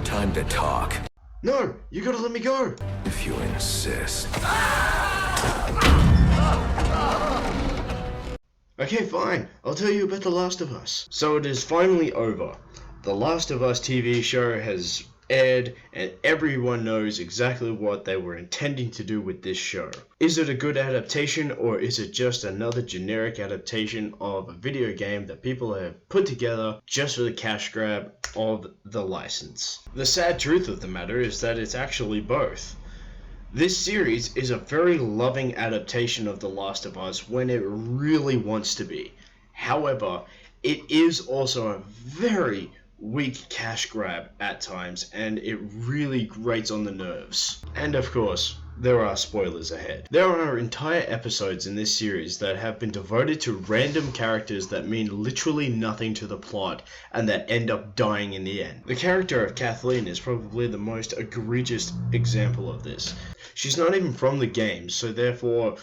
Time to talk. No, you gotta let me go. If you insist. Okay, fine. I'll tell you about The Last of Us. So it is finally over. The Last of Us TV show has aired, and everyone knows exactly what they were intending to do with this show. Is it a good adaptation, or is it just another generic adaptation of a video game that people have put together just for the cash grab of the license? The sad truth of the matter is that it's actually both. This series is a very loving adaptation of The Last of Us when it really wants to be. However, it is also a very weak cash grab at times, and it really grates on the nerves. And of course, there are spoilers ahead. There are entire episodes in this series that have been devoted to random characters that mean literally nothing to the plot and that end up dying in the end. The character of Kathleen is probably the most egregious example of this. She's not even from the game, so therefore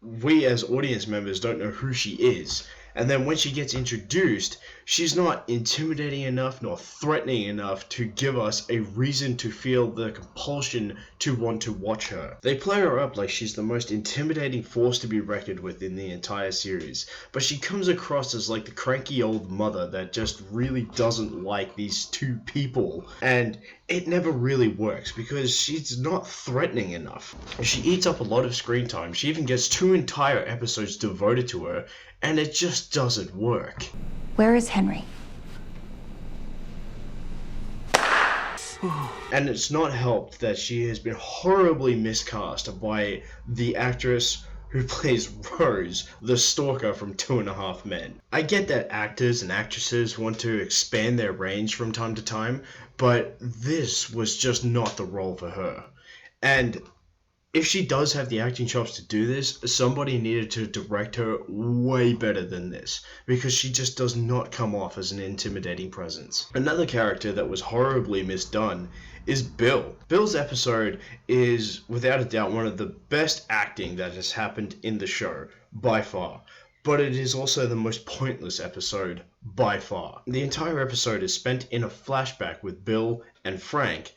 we as audience members don't know who she is. And then when she gets introduced, she's not intimidating enough nor threatening enough to give us a reason to feel the compulsion to want to watch her. They play her up like she's the most intimidating force to be reckoned with in the entire series, but she comes across as like the cranky old mother that just really doesn't like these two people, and it never really works because she's not threatening enough. She eats up a lot of screen time. She even gets 2 entire episodes devoted to her, and it just doesn't work. Where is Henry? And it's not helped that she has been horribly miscast by the actress who plays Rose, the stalker from 2.5 Men. I get that actors and actresses want to expand their range from time to time, but this was just not the role for her. And if she does have the acting chops to do this, somebody needed to direct her way better than this, because she just does not come off as an intimidating presence. Another character that was horribly misdone is Bill. Bill's episode is without a doubt one of the best acting that has happened in the show, by far. But it is also the most pointless episode, by far. The entire episode is spent in a flashback with Bill and Frank,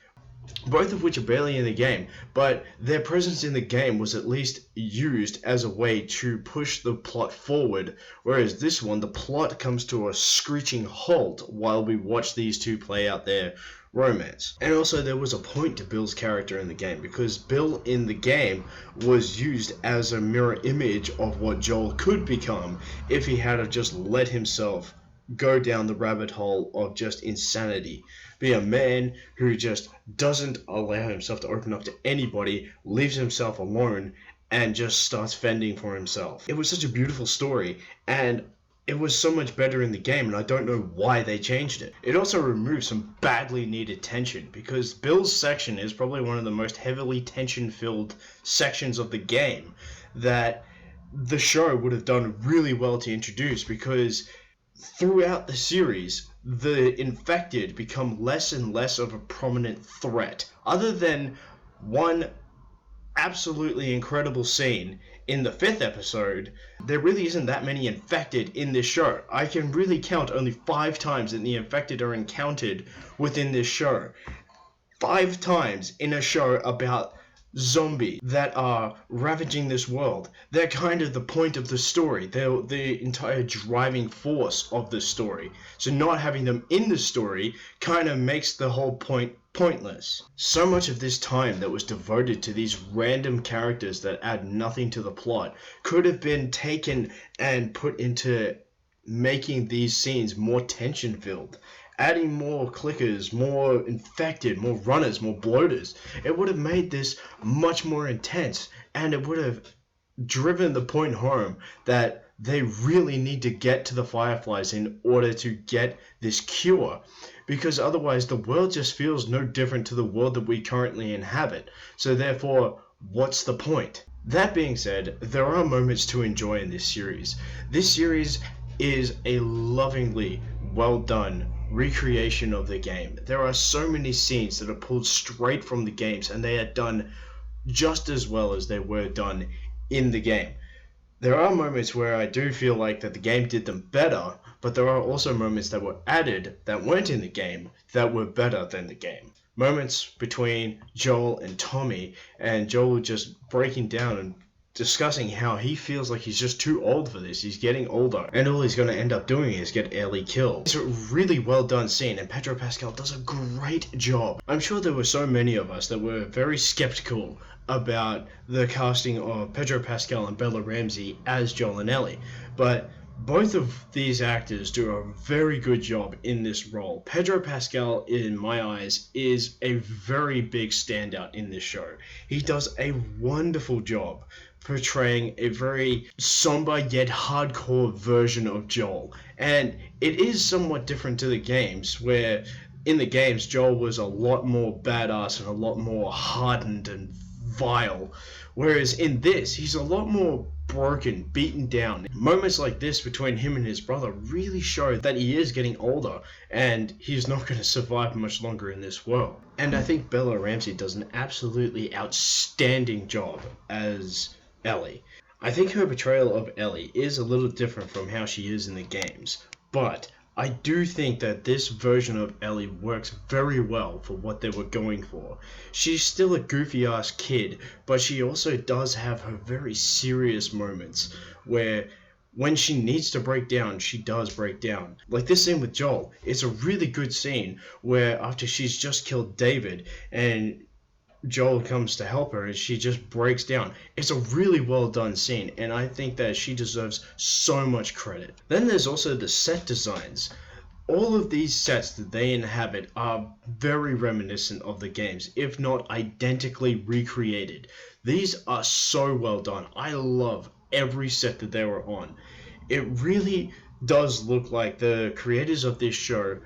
both of which are barely in the game, but their presence in the game was at least used as a way to push the plot forward, whereas this one, the plot comes to a screeching halt while we watch these two play out their romance. And also there was a point to Bill's character in the game, because Bill in the game was used as a mirror image of what Joel could become if he had just let himself go down the rabbit hole of just insanity. Be a man who just doesn't allow himself to open up to anybody, leaves himself alone, and just starts fending for himself. It was such a beautiful story, and it was so much better in the game, and I don't know why they changed it. It also removed some badly needed tension, because Bill's section is probably one of the most heavily tension-filled sections of the game that the show would have done really well to introduce, because throughout the series, the infected become less and less of a prominent threat. Other than one absolutely incredible scene in the 5th episode, there really isn't that many infected in this show. I can really count only 5 times that the infected are encountered within this show. 5 times in a show about zombies that are ravaging this world. They're kind of the point of the story. They're the entire driving force of the story. So not having them in the story kind of makes the whole point pointless. So much of this time that was devoted to these random characters that add nothing to the plot could have been taken and put into making these scenes more tension filled. Adding more clickers, more infected, more runners, more bloaters. It would have made this much more intense, and it would have driven the point home that they really need to get to the Fireflies in order to get this cure, because otherwise the world just feels no different to the world that we currently inhabit. So therefore, what's the point? That being said, there are moments to enjoy in this series. This series is a lovingly well done recreation of the game. There are so many scenes that are pulled straight from the games, and they are done just as well as they were done in the game. There are moments where I do feel like that the game did them better, but there are also moments that were added that weren't in the game that were better than the game. Moments between Joel and Tommy, and Joel just breaking down and discussing how he feels like he's just too old for this. He's getting older, and all he's going to end up doing is get Ellie killed. It's a really well done scene, and Pedro Pascal does a great job. I'm sure there were so many of us that were very skeptical about the casting of Pedro Pascal and Bella Ramsey as Joel and Ellie, but both of these actors do a very good job in this role. Pedro Pascal, in my eyes, is a very big standout in this show. He does a wonderful job portraying a very somber yet hardcore version of Joel. And it is somewhat different to the games, where in the games Joel was a lot more badass and a lot more hardened and vile. Whereas in this, he's a lot more broken, beaten down. Moments like this between him and his brother really show that he is getting older and he's not going to survive much longer in this world. And I think Bella Ramsey does an absolutely outstanding job as Ellie. I think her portrayal of Ellie is a little different from how she is in the games, but I do think that this version of Ellie works very well for what they were going for. She's still a goofy ass kid, but she also does have her very serious moments where when she needs to break down, she does break down. Like this scene with Joel, it's a really good scene where after she's just killed David and Joel comes to help her and she just breaks down. It's a really well done scene, and I think that she deserves so much credit. Then there's also the set designs. All of these sets that they inhabit are very reminiscent of the games, if not identically recreated. These are so well done. I love every set that they were on. It really does look like the creators of this show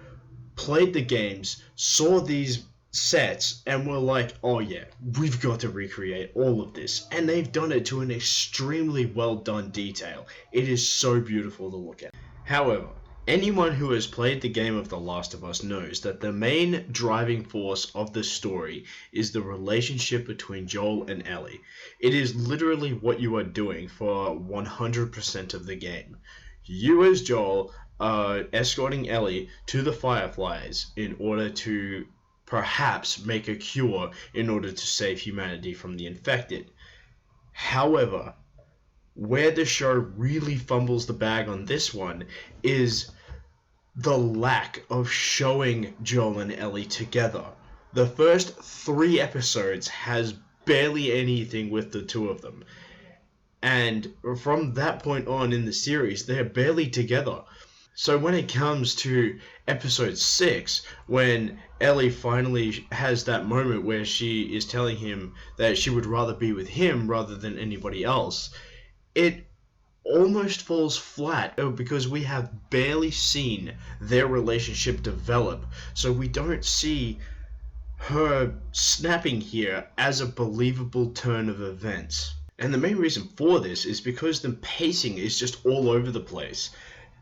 played the games, saw these sets, and were like, oh yeah, we've got to recreate all of this. And they've done it to an extremely well done detail. It is so beautiful to look at. However, anyone who has played the game of The Last of Us knows that the main driving force of the story is the relationship between Joel and Ellie. It is literally what you are doing for 100% of the game. You as Joel are escorting Ellie to the Fireflies in order to perhaps make a cure in order to save humanity from the infected. However, where the show really fumbles the bag on this one is the lack of showing Joel and Ellie together. The first 3 episodes has barely anything with the two of them. And from that point on in the series, they're barely together. So when it comes to episode 6, when Ellie finally has that moment where she is telling him that she would rather be with him rather than anybody else, it almost falls flat because we have barely seen their relationship develop. So we don't see her snapping here as a believable turn of events. And the main reason for this is because the pacing is just all over the place.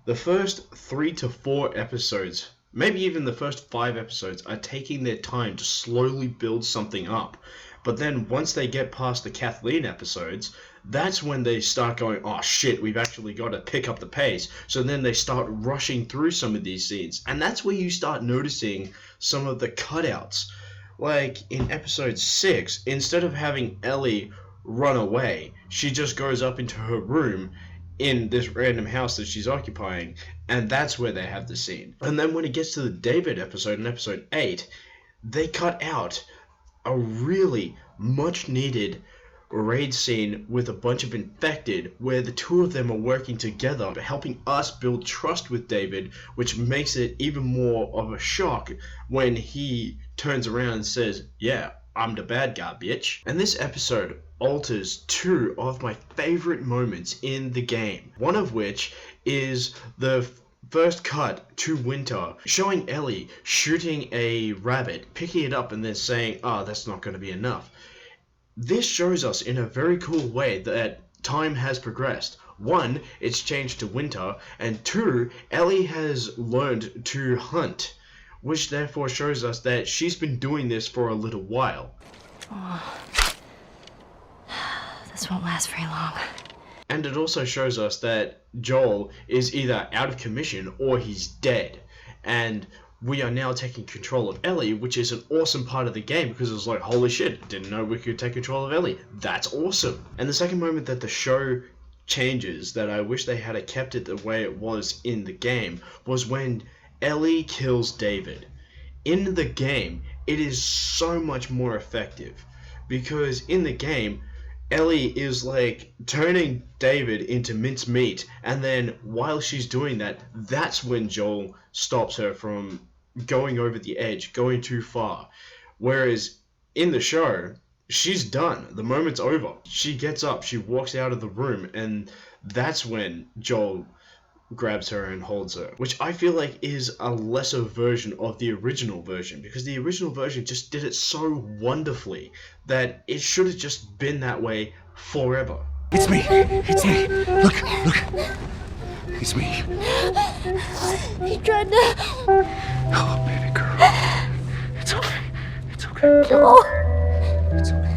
The first 3 to 4 episodes, maybe even the first 5 episodes, are taking their time to slowly build something up. But then once they get past the Kathleen episodes, that's when they start going, oh shit, we've actually got to pick up the pace. So then they start rushing through some of these scenes. And that's where you start noticing some of the cutouts. Like in episode 6, instead of having Ellie run away, she just goes up into her room in this random house that she's occupying, and that's where they have the scene. And then when it gets to the David episode in episode 8, they cut out a really much needed raid scene with a bunch of infected where the two of them are working together, helping us build trust with David, which makes it even more of a shock when he turns around and says, yeah, I'm the bad guy, bitch. And this episode alters 2 of my favorite moments in the game. One of which is the first cut to Winter, showing Ellie shooting a rabbit, picking it up and then saying, oh, that's not going to be enough. This shows us in a very cool way that time has progressed. 1, it's changed to winter, and 2, Ellie has learned to hunt, which therefore shows us that she's been doing this for a little while. Oh, this won't last very long. And it also shows us that Joel is either out of commission or he's dead. And we are now taking control of Ellie, which is an awesome part of the game because it's like, holy shit, didn't know we could take control of Ellie. That's awesome. And the second moment that the show changes, that I wish they had kept it the way it was in the game, was when Ellie kills David. In the game, it is so much more effective because in the game, Ellie is like turning David into mincemeat, and then while she's doing that, that's when Joel stops her from going over the edge, going too far. Whereas in the show, she's done. The moment's over. She gets up, she walks out of the room, and that's when Joel grabs her and holds her, which I feel like is a lesser version of the original version, because the original version just did it so wonderfully that it should have just been that way forever. It's me. It's me. Look. It's me. He tried to... Oh, baby girl. It's okay. It's okay. No. It's okay.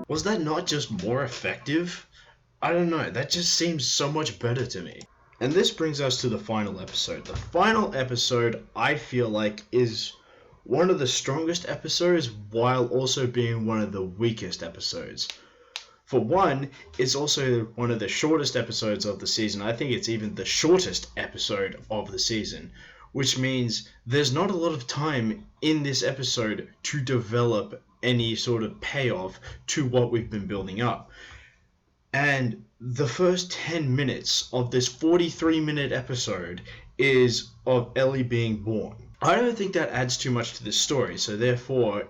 Was that not just more effective? I don't know, that just seems so much better to me. And this brings us to the final episode. The final episode, I feel like, is one of the strongest episodes while also being one of the weakest episodes. For one, it's also one of the shortest episodes of the season. I think it's even the shortest episode of the season, which means there's not a lot of time in this episode to develop any sort of payoff to what we've been building up. And the first 10 minutes of this 43-minute episode is of Ellie being born. I don't think that adds too much to this story, so therefore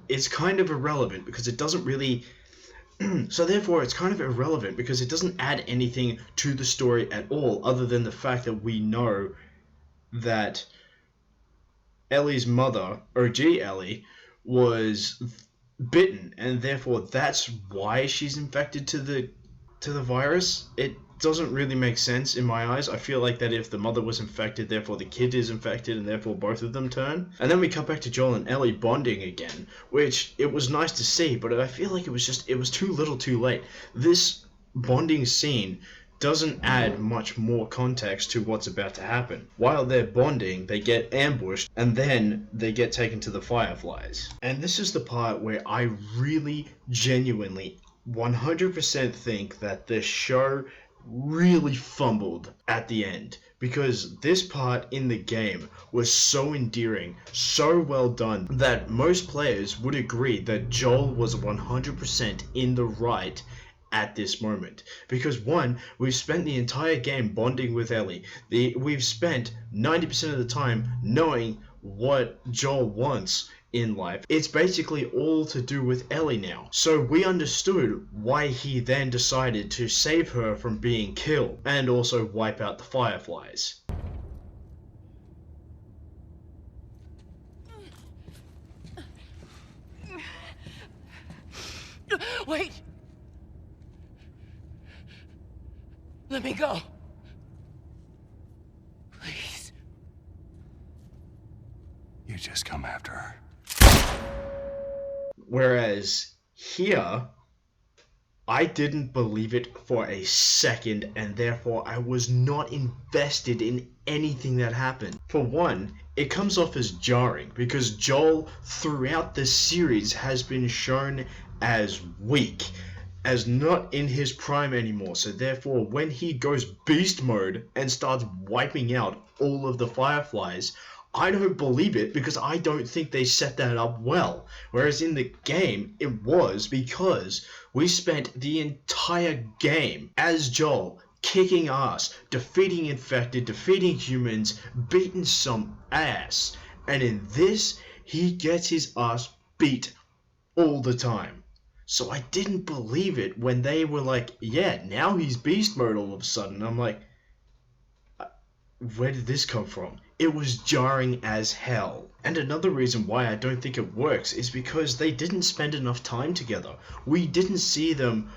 it's kind of irrelevant because it doesn't really... it doesn't add anything to the story at all, other than the fact that we know that Ellie's mother, OG Ellie, was bitten, and therefore that's why she's infected to the virus. It doesn't really make sense in my eyes. I feel like that if the mother was infected, therefore the kid is infected, and therefore both of them turn. And then we cut back to Joel and Ellie bonding again, which it was nice to see, but I feel like it was too little too late. This bonding scene doesn't add much more context to what's about to happen. While they're bonding, they get ambushed, and then they get taken to the Fireflies. And this is the part where I really, genuinely, 100% think that the show really fumbled at the end, because this part in the game was so endearing, so well done, that most players would agree that Joel was 100% in the right at this moment. Because one, we've spent the entire game bonding with Ellie. We've spent 90% of the time knowing what Joel wants in life. It's basically all to do with Ellie now. So we understood why he then decided to save her from being killed and also wipe out the Fireflies. Wait! Let me go. Please. You just come after her. Whereas here, I didn't believe it for a second, and therefore I was not invested in anything that happened. For one, it comes off as jarring because Joel throughout the series has been shown as weak, as not in his prime anymore, so therefore when he goes beast mode and starts wiping out all of the Fireflies, I don't believe it because I don't think they set that up well. Whereas in the game, it was, because we spent the entire game as Joel kicking ass, defeating infected, defeating humans, beating some ass. And in this, he gets his ass beat all the time. So I didn't believe it when they were like, yeah, now he's beast mode all of a sudden. I'm like, where did this come from? It was jarring as hell. And another reason why I don't think it works is because they didn't spend enough time together. We didn't see them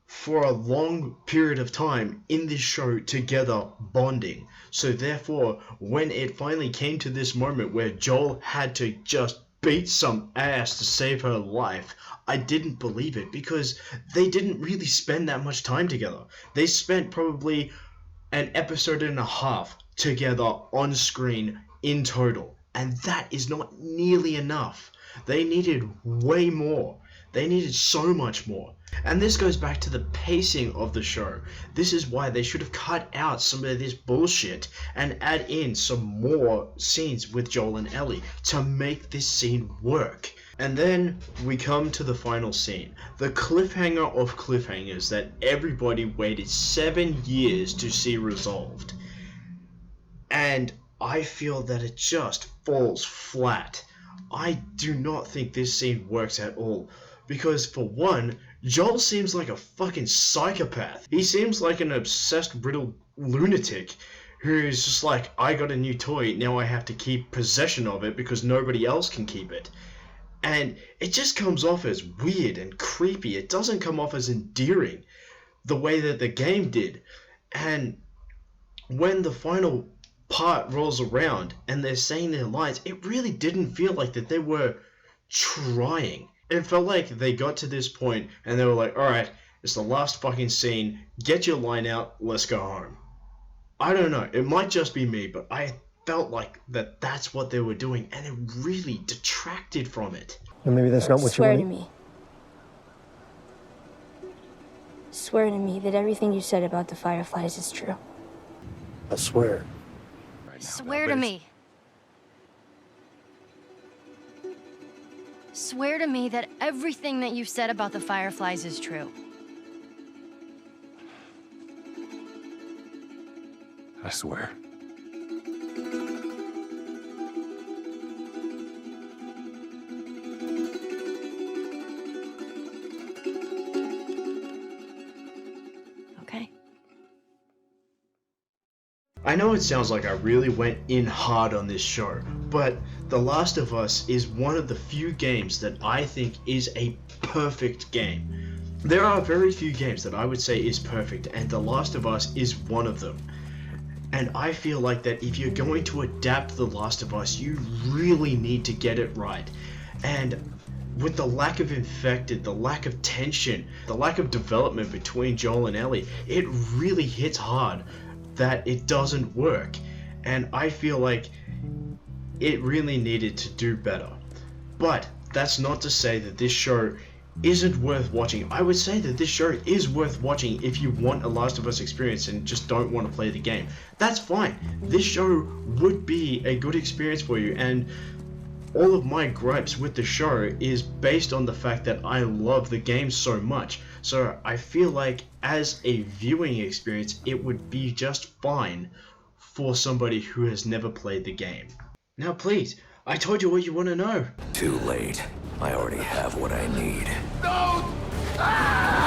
for a long period of time in this show together bonding. So therefore, when it finally came to this moment where Joel had to just beat some ass to save her life, I didn't believe it because they didn't really spend that much time together. They spent probably an episode and a half together on screen in total, and that is not nearly enough. They needed way more. They needed so much more. And this goes back to the pacing of the show. This is why they should have cut out some of this bullshit and add in some more scenes with Joel and Ellie to make this scene work. And then we come to the final scene, the cliffhanger of cliffhangers that everybody waited 7 years to see resolved. And I feel that it just falls flat. I do not think this scene works at all. Because for one, Joel seems like a fucking psychopath. He seems like an obsessed, riddled lunatic who's just like, I got a new toy, now I have to keep possession of it because nobody else can keep it. And it just comes off as weird and creepy. It doesn't come off as endearing the way that the game did. And when the final part rolls around and they're saying their lines, it really didn't feel like that they were trying. It felt like they got to this point and they were like, alright, it's the last fucking scene, get your line out, let's go home. I don't know, it might just be me, but I felt like that's what they were doing, and it really detracted from it. Well, maybe that's not what you Swear want. to me. Swear to me that everything you said about the Fireflies is true. I swear. Swear to me. Swear to me that everything that you said about the Fireflies is true. I swear. Okay. I know it sounds like I really went in hard on this show, but The Last of Us is one of the few games that I think is a perfect game. There are very few games that I would say is perfect, and The Last of Us is one of them. And I feel like that if you're going to adapt The Last of Us, you really need to get it right. And with the lack of infected, the lack of tension, the lack of development between Joel and Ellie, it really hits hard that it doesn't work. And I feel like it really needed to do better. But that's not to say that this show isn't worth watching. I would say that this show is worth watching if you want a Last of Us experience and just don't want to play the game. That's fine. This show would be a good experience for you, and all of my gripes with the show is based on the fact that I love the game so much. So I feel like as a viewing experience, it would be just fine for somebody who has never played the game. Now please, I told you what you want to know. Too late. I already have what I need. No! Ah!